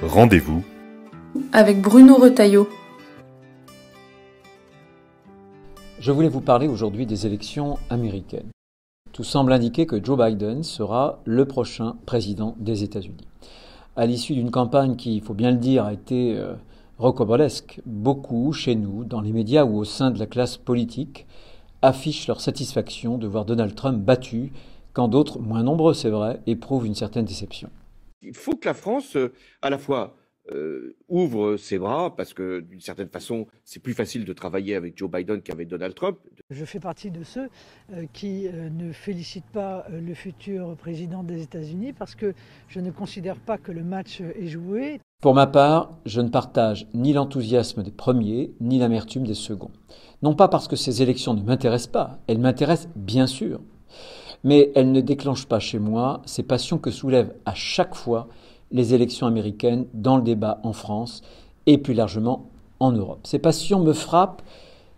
Rendez-vous avec Bruno Retailleau. Je voulais vous parler aujourd'hui des élections américaines. Tout semble indiquer que Joe Biden sera le prochain président des États-Unis. À l'issue d'une campagne qui, il faut bien le dire, a été rocambolesque, beaucoup, chez nous, dans les médias ou au sein de la classe politique, affichent leur satisfaction de voir Donald Trump battu, quand d'autres, moins nombreux c'est vrai, éprouvent une certaine déception. Il faut que la France, à la fois, ouvre ses bras, parce que d'une certaine façon, c'est plus facile de travailler avec Joe Biden qu'avec Donald Trump. Je fais partie de ceux qui ne félicitent pas le futur président des États-Unis parce que je ne considère pas que le match est joué. Pour ma part, je ne partage ni l'enthousiasme des premiers, ni l'amertume des seconds. Non pas parce que ces élections ne m'intéressent pas, elles m'intéressent bien sûr, mais elles ne déclenchent pas chez moi ces passions que soulèvent à chaque fois les élections américaines dans le débat en France et plus largement en Europe. Ces passions me frappent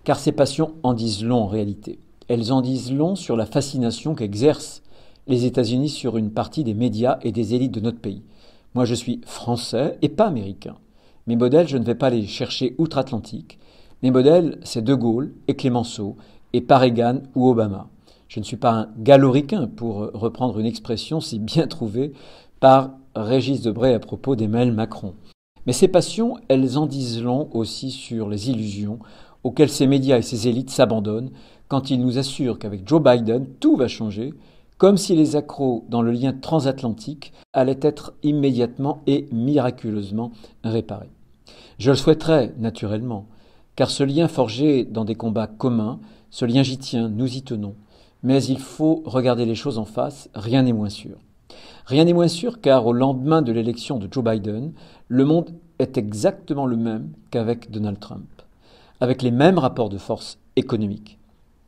car ces passions en disent long en réalité. Elles en disent long sur la fascination qu'exercent les États-Unis sur une partie des médias et des élites de notre pays. Moi je suis français et pas américain. Mes modèles, je ne vais pas les chercher outre-Atlantique. Mes modèles, c'est De Gaulle et Clémenceau et pas Reagan ou Obama. Je ne suis pas un gallo-ricain, pour reprendre une expression si bien trouvée par Régis Debray à propos d'Emmanuel Macron. Mais ces passions, elles en disent long aussi sur les illusions auxquelles ces médias et ces élites s'abandonnent quand ils nous assurent qu'avec Joe Biden, tout va changer, comme si les accros dans le lien transatlantique allaient être immédiatement et miraculeusement réparés. Je le souhaiterais, naturellement, car ce lien forgé dans des combats communs, ce lien j'y tiens, nous y tenons. Mais il faut regarder les choses en face, rien n'est moins sûr. Rien n'est moins sûr car au lendemain de l'élection de Joe Biden, le monde est exactement le même qu'avec Donald Trump, avec les mêmes rapports de force économiques,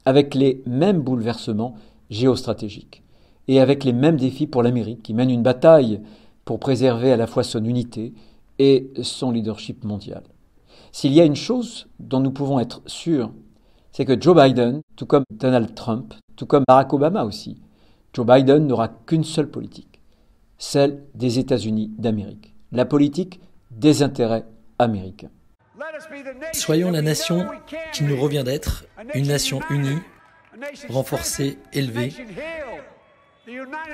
avec les mêmes bouleversements géostratégiques et avec les mêmes défis pour l'Amérique qui mène une bataille pour préserver à la fois son unité et son leadership mondial. S'il y a une chose dont nous pouvons être sûrs, c'est que Joe Biden, tout comme Donald Trump, tout comme Barack Obama aussi, Joe Biden n'aura qu'une seule politique, celle des États-Unis d'Amérique, la politique des intérêts américains. Soyons la nation qu'il nous revient d'être, une nation unie, renforcée, élevée,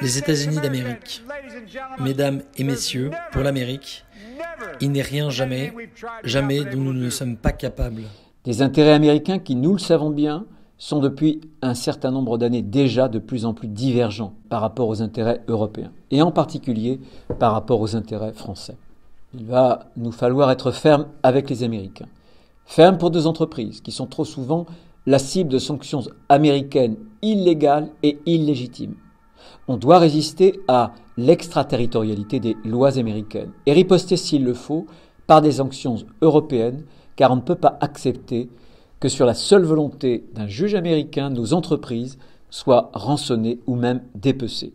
les États-Unis d'Amérique. Mesdames et messieurs, pour l'Amérique, il n'est rien jamais, jamais dont nous ne sommes pas capables. Des intérêts américains qui, nous le savons bien, sont depuis un certain nombre d'années déjà de plus en plus divergents par rapport aux intérêts européens, et en particulier par rapport aux intérêts français. Il va nous falloir être fermes avec les Américains. Fermes pour deux entreprises qui sont trop souvent la cible de sanctions américaines illégales et illégitimes. On doit résister à l'extraterritorialité des lois américaines et riposter s'il le faut par des sanctions européennes, car on ne peut pas accepter que sur la seule volonté d'un juge américain, nos entreprises soient rançonnées ou même dépecées.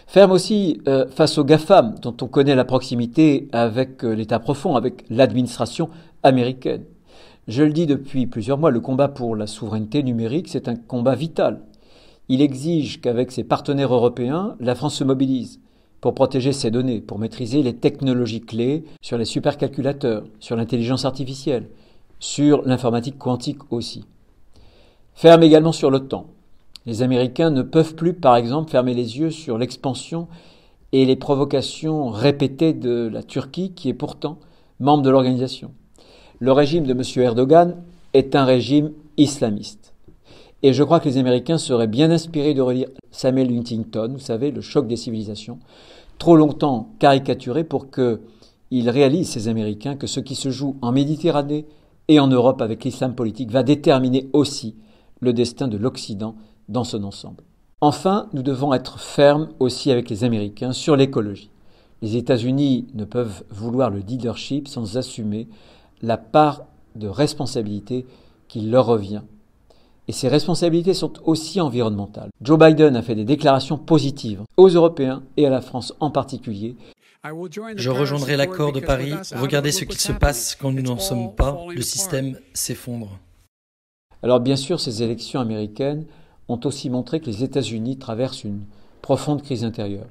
Ferme aussi face aux GAFAM, dont on connaît la proximité avec l'État profond, avec l'administration américaine. Je le dis depuis plusieurs mois, le combat pour la souveraineté numérique, c'est un combat vital. Il exige qu'avec ses partenaires européens, la France se mobilise pour protéger ses données, pour maîtriser les technologies clés sur les supercalculateurs, sur l'intelligence artificielle, sur l'informatique quantique aussi. Ferme également sur l'OTAN. Les Américains ne peuvent plus, par exemple, fermer les yeux sur l'expansion et les provocations répétées de la Turquie, qui est pourtant membre de l'organisation. Le régime de M. Erdogan est un régime islamiste. Et je crois que les Américains seraient bien inspirés de relire Samuel Huntington, vous savez, Le choc des civilisations, trop longtemps caricaturé pour qu'ils réalisent, ces Américains, que ce qui se joue en Méditerranée et en Europe avec l'islam politique va déterminer aussi le destin de l'Occident dans son ensemble. Enfin, nous devons être fermes aussi avec les Américains sur l'écologie. Les États-Unis ne peuvent vouloir le leadership sans assumer la part de responsabilité qui leur revient. Et ces responsabilités sont aussi environnementales. Joe Biden a fait des déclarations positives aux Européens et à la France en particulier. Je rejoindrai l'accord de Paris. Regardez ce qui se passe quand nous n'en sommes pas. Le système s'effondre. Alors bien sûr, ces élections américaines ont aussi montré que les États-Unis traversent une profonde crise intérieure.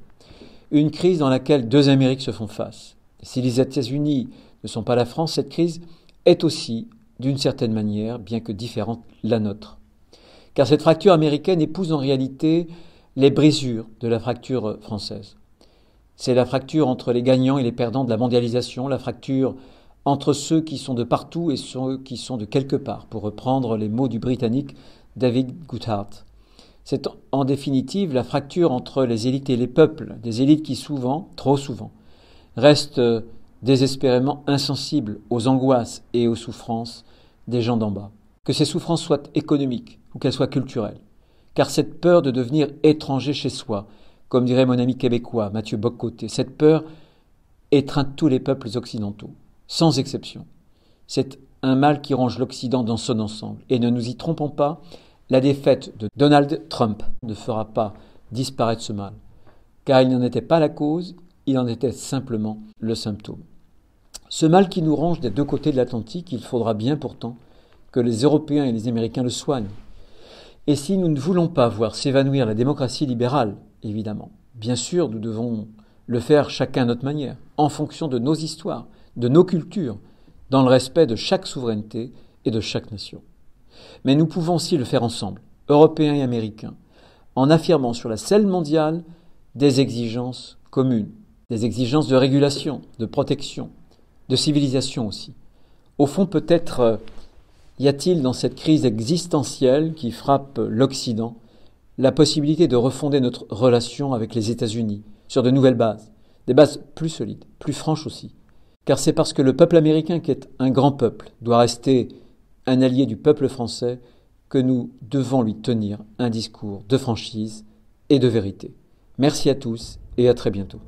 Une crise dans laquelle deux Amériques se font face. Si les États-Unis ne sont pas la France, cette crise est aussi, d'une certaine manière, bien que différente, la nôtre. Car cette fracture américaine épouse en réalité les brisures de la fracture française. C'est la fracture entre les gagnants et les perdants de la mondialisation, la fracture entre ceux qui sont de partout et ceux qui sont de quelque part, pour reprendre les mots du Britannique David Goodhart. C'est en définitive la fracture entre les élites et les peuples, des élites qui souvent, trop souvent, restent désespérément insensibles aux angoisses et aux souffrances des gens d'en bas. Que ces souffrances soient économiques ou qu'elles soient culturelles. Car cette peur de devenir étranger chez soi, comme dirait mon ami québécois Mathieu Bock-Côté, cette peur étreint tous les peuples occidentaux, sans exception. C'est un mal qui ronge l'Occident dans son ensemble. Et ne nous y trompons pas, la défaite de Donald Trump ne fera pas disparaître ce mal. Car il n'en était pas la cause, il en était simplement le symptôme. Ce mal qui nous ronge des deux côtés de l'Atlantique, il faudra bien pourtant que les Européens et les Américains le soignent. Et si nous ne voulons pas voir s'évanouir la démocratie libérale, évidemment, bien sûr, nous devons le faire chacun à notre manière, en fonction de nos histoires, de nos cultures, dans le respect de chaque souveraineté et de chaque nation. Mais nous pouvons aussi le faire ensemble, Européens et Américains, en affirmant sur la scène mondiale des exigences communes, des exigences de régulation, de protection, de civilisation aussi. Au fond, peut-être y a-t-il dans cette crise existentielle qui frappe l'Occident la possibilité de refonder notre relation avec les États-Unis sur de nouvelles bases, des bases plus solides, plus franches aussi. Car c'est parce que le peuple américain, qui est un grand peuple, doit rester un allié du peuple français que nous devons lui tenir un discours de franchise et de vérité. Merci à tous et à très bientôt.